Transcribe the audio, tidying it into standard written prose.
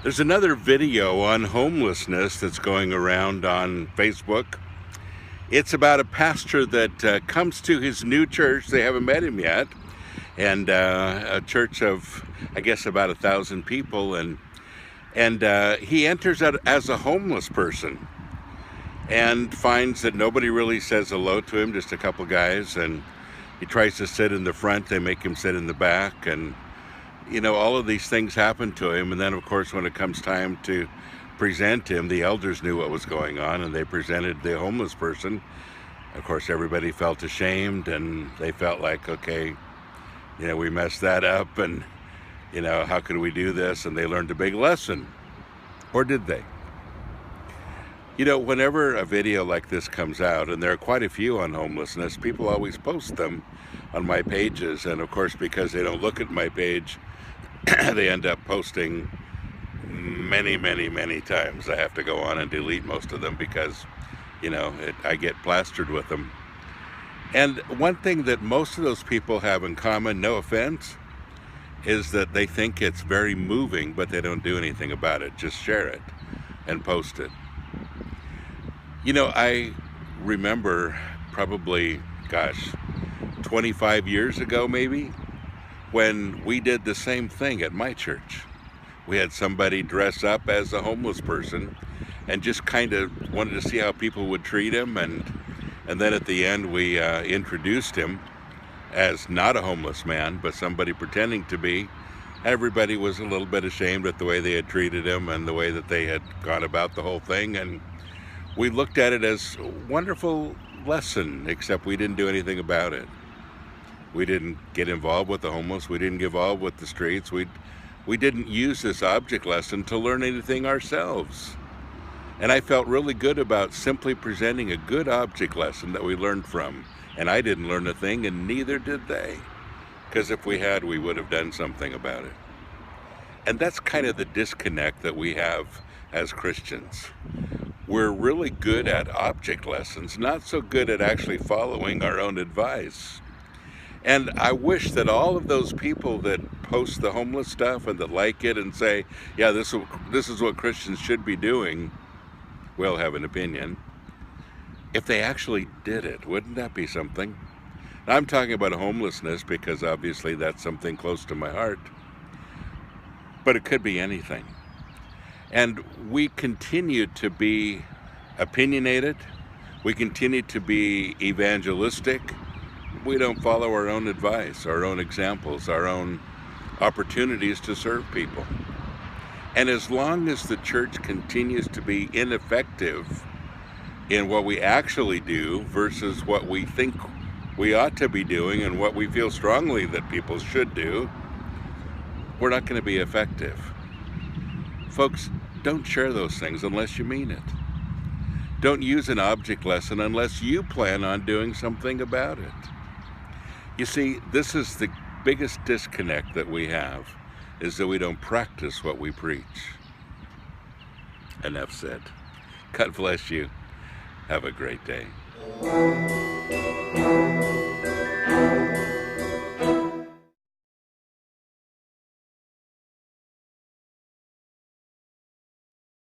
There's another video on homelessness that's going around on Facebook. It's about a pastor that comes to his new church. They haven't met him yet. And a church of, I guess, about 1,000 people. And he enters out as a homeless person and finds that nobody really says hello to him, just a couple guys. And he tries to sit in the front. They make him sit in the back. And you know, all of these things happen to him. And then, of course, when it comes time to present him, the elders knew what was going on, and they presented the homeless person. Of course, everybody felt ashamed, and they felt like, okay, you know, we messed that up, and, you know, how could we do this? And they learned a big lesson. Or did they? You know, whenever a video like this comes out, and there are quite a few on homelessness, people always post them on my pages. And, of course, because they don't look at my page, they end up posting many times. I have to go on and delete most of them because, you know, I get plastered with them. And one thing that most of those people have in common, no offense, is that they think it's very moving, but they don't do anything about it. Just share it and post it. You know, I remember probably, 25 years ago maybe, when we did the same thing at my church. We had somebody dress up as a homeless person and just kind of wanted to see how people would treat him. And then at the end, we introduced him as not a homeless man, but somebody pretending to be. Everybody was a little bit ashamed at the way they had treated him and the way that they had gone about the whole thing. And we looked at it as a wonderful lesson, except we didn't do anything about it. We didn't get involved with the homeless. We didn't get involved with the streets. We didn't use this object lesson to learn anything ourselves. And I felt really good about simply presenting a good object lesson that we learned from. And I didn't learn a thing, and neither did they. Because if we had, we would have done something about it. And that's kind of the disconnect that we have as Christians. We're really good at object lessons, not so good at actually following our own advice. And I wish that all of those people that post the homeless stuff and that like it and say, yeah, this is what Christians should be doing, will have an opinion. If they actually did it, wouldn't that be something? Now, I'm talking about homelessness because obviously that's something close to my heart. But it could be anything. And we continue to be opinionated. We continue to be evangelistic. We don't follow our own advice, our own examples, our own opportunities to serve people. And as long as the church continues to be ineffective in what we actually do versus what we think we ought to be doing and what we feel strongly that people should do, we're not going to be effective. Folks, don't share those things unless you mean it. Don't use an object lesson unless you plan on doing something about it. You see, this is the biggest disconnect that we have, is that we don't practice what we preach. Enough said. God bless you. Have a great day.